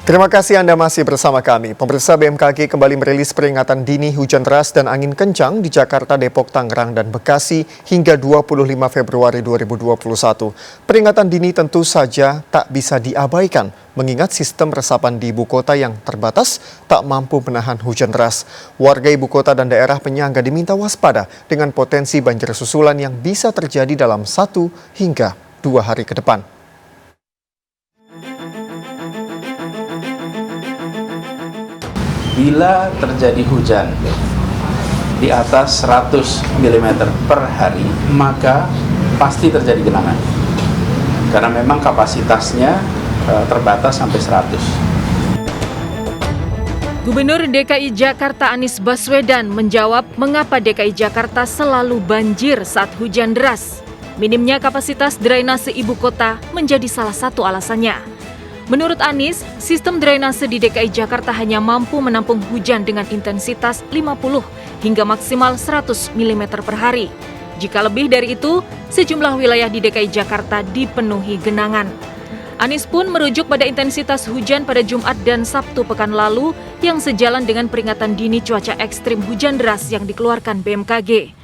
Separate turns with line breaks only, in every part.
Terima kasih Anda masih bersama kami. Pemirsa, BMKG kembali merilis peringatan dini hujan deras dan angin kencang di Jakarta, Depok, Tangerang, dan Bekasi hingga 25 Februari 2021. Peringatan dini tentu saja tak bisa diabaikan, mengingat sistem resapan di ibu kota yang terbatas tak mampu menahan hujan deras. Warga ibu kota dan daerah penyangga diminta waspada dengan potensi banjir susulan yang bisa terjadi dalam 1 hingga 2 hari ke depan.
Bila terjadi hujan di atas 100 mm per hari, maka pasti terjadi genangan. Karena memang kapasitasnya terbatas sampai 100.
Gubernur DKI Jakarta Anies Baswedan menjawab mengapa DKI Jakarta selalu banjir saat hujan deras. Minimnya kapasitas drainase ibu kota menjadi salah satu alasannya. Menurut Anies, sistem drainase di DKI Jakarta hanya mampu menampung hujan dengan intensitas 50 hingga maksimal 100 mm per hari. Jika lebih dari itu, sejumlah wilayah di DKI Jakarta dipenuhi genangan. Anies pun merujuk pada intensitas hujan pada Jumat dan Sabtu pekan lalu yang sejalan dengan peringatan dini cuaca ekstrim hujan deras yang dikeluarkan BMKG.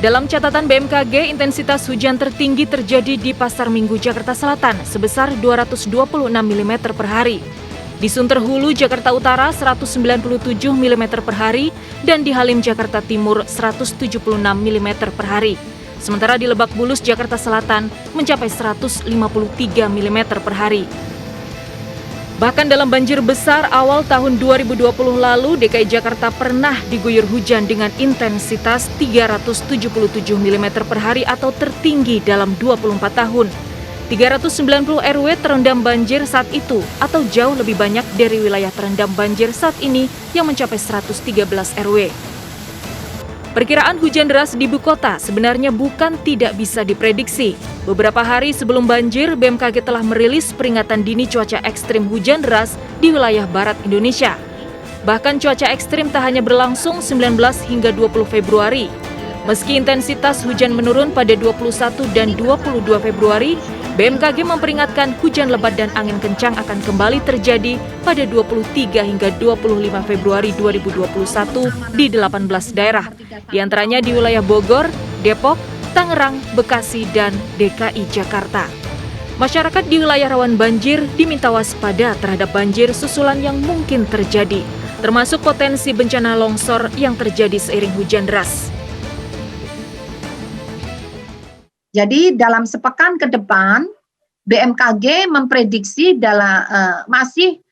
Dalam catatan BMKG, intensitas hujan tertinggi terjadi di Pasar Minggu, Jakarta Selatan sebesar 226 mm per hari. Di Sunter Hulu, Jakarta Utara 197 mm per hari dan di Halim, Jakarta Timur 176 mm per hari. Sementara di Lebak Bulus, Jakarta Selatan mencapai 153 mm per hari. Bahkan dalam banjir besar awal tahun 2020 lalu, DKI Jakarta pernah diguyur hujan dengan intensitas 377 mm per hari atau tertinggi dalam 24 tahun. 390 RW terendam banjir saat itu atau jauh lebih banyak dari wilayah terendam banjir saat ini yang mencapai 113 RW. Perkiraan hujan deras di ibu kota sebenarnya bukan tidak bisa diprediksi. Beberapa hari sebelum banjir, BMKG telah merilis peringatan dini cuaca ekstrim hujan deras di wilayah barat Indonesia. Bahkan cuaca ekstrim tak hanya berlangsung 19 hingga 20 Februari. Meski intensitas hujan menurun pada 21 dan 22 Februari, BMKG memperingatkan hujan lebat dan angin kencang akan kembali terjadi pada 23 hingga 25 Februari 2021 di 18 daerah, di antaranya di wilayah Bogor, Depok, Tangerang, Bekasi, dan DKI Jakarta. Masyarakat di wilayah rawan banjir diminta waspada terhadap banjir susulan yang mungkin terjadi, termasuk potensi bencana longsor yang terjadi seiring hujan deras.
Jadi dalam sepekan ke depan, BMKG memprediksi masih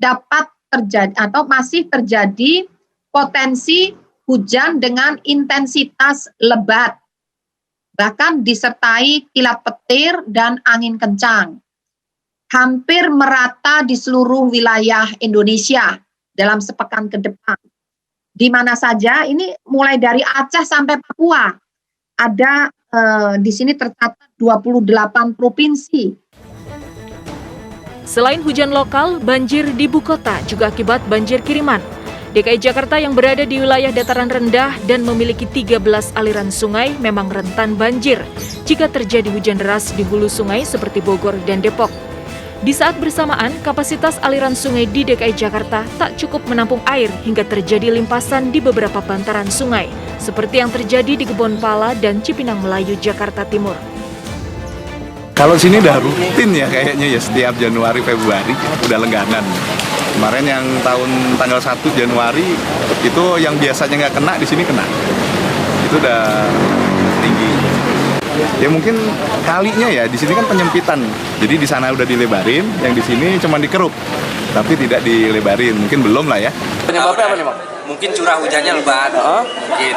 dapat terjadi atau masih terjadi potensi hujan dengan intensitas lebat, bahkan disertai kilat petir dan angin kencang. Hampir merata di seluruh wilayah Indonesia dalam sepekan ke depan. Di mana saja, ini mulai dari Aceh sampai Papua. Ada di sini tercatat 28 provinsi.
Selain hujan lokal, banjir di ibu kota juga akibat banjir kiriman. DKI Jakarta yang berada di wilayah dataran rendah dan memiliki 13 aliran sungai memang rentan banjir jika terjadi hujan deras di hulu sungai seperti Bogor dan Depok. Di saat bersamaan, kapasitas aliran sungai di DKI Jakarta tak cukup menampung air hingga terjadi limpasan di beberapa bantaran sungai, seperti yang terjadi di Kebonpala dan Cipinang Melayu, Jakarta Timur.
Kalau sini udah rutin ya kayaknya ya, setiap Januari Februari udah langganan. Kemarin yang tanggal 1 Januari itu yang biasanya nggak kena, di sini kena. Itu udah tinggi. Ya mungkin kalinya ya, di sini kan penyempitan. Jadi di sana udah dilebarin, yang di sini cuma dikeruk, tapi tidak dilebarin. Mungkin belum lah ya.
Penyebabnya apa nih, Bang? Mungkin curah hujannya lebat. Mungkin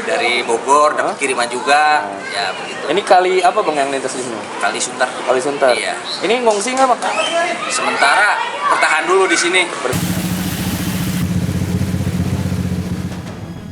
dari Bogor dapat kiriman juga. Ya begitu.
Ini kali apa, Bang, yang lintas di sini?
Kali Sunter.
Kali Sunter.
Iya.
Ini ngungsi nggak, Bang?
Sementara bertahan dulu di sini.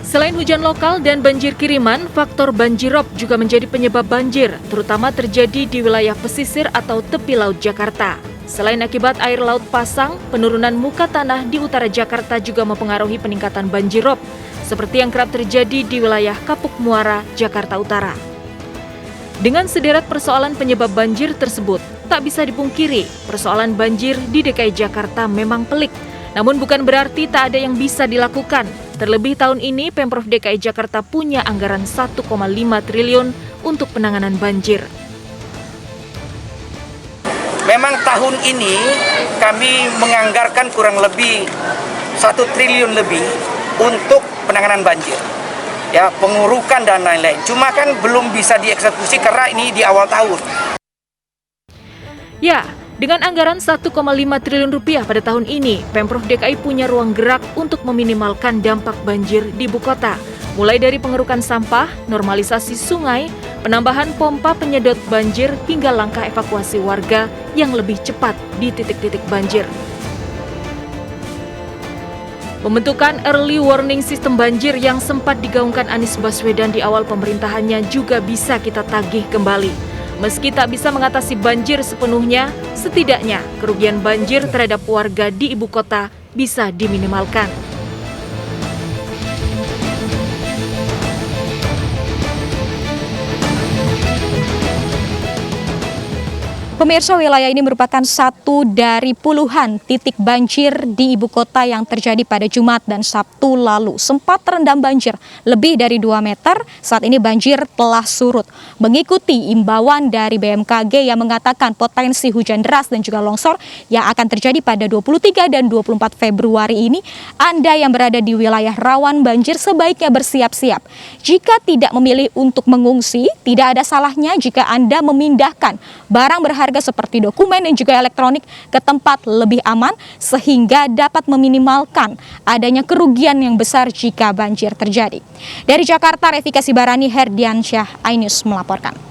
Selain hujan lokal dan banjir kiriman, faktor banjirop juga menjadi penyebab banjir, terutama terjadi di wilayah pesisir atau tepi laut Jakarta. Selain akibat air laut pasang, penurunan muka tanah di utara Jakarta juga mempengaruhi peningkatan banjirop, seperti yang kerap terjadi di wilayah Kapuk Muara, Jakarta Utara. Dengan sederet persoalan penyebab banjir tersebut, tak bisa dipungkiri, persoalan banjir di DKI Jakarta memang pelik. Namun bukan berarti tak ada yang bisa dilakukan. Terlebih tahun ini Pemprov DKI Jakarta punya anggaran 1,5 triliun untuk penanganan banjir.
Memang tahun ini kami menganggarkan kurang lebih 1 triliun lebih untuk penanganan banjir. Ya, pengurukan dan lain-lain. Cuma kan belum bisa dieksekusi karena ini di awal tahun.
Ya, dengan anggaran 1,5 triliun rupiah pada tahun ini, Pemprov DKI punya ruang gerak untuk meminimalkan dampak banjir di ibu kota. Mulai dari pengerukan sampah, normalisasi sungai, penambahan pompa penyedot banjir, hingga langkah evakuasi warga yang lebih cepat di titik-titik banjir. Pembentukan early warning sistem banjir yang sempat digaungkan Anies Baswedan di awal pemerintahannya juga bisa kita tagih kembali. Meski tak bisa mengatasi banjir sepenuhnya, setidaknya kerugian banjir terhadap warga di ibu kota bisa diminimalkan.
Pemirsa, wilayah ini merupakan satu dari puluhan titik banjir di ibu kota yang terjadi pada Jumat dan Sabtu lalu. Sempat terendam banjir lebih dari 2 meter, saat ini banjir telah surut. Mengikuti imbauan dari BMKG yang mengatakan potensi hujan deras dan juga longsor yang akan terjadi pada 23 dan 24 Februari ini, Anda yang berada di wilayah rawan banjir sebaiknya bersiap-siap. Jika tidak memilih untuk mengungsi, tidak ada salahnya jika Anda memindahkan barang berharga seperti dokumen dan juga elektronik ke tempat lebih aman sehingga dapat meminimalkan adanya kerugian yang besar jika banjir terjadi. Dari Jakarta, Revika Sibarani, Herdiansyah, iNews melaporkan.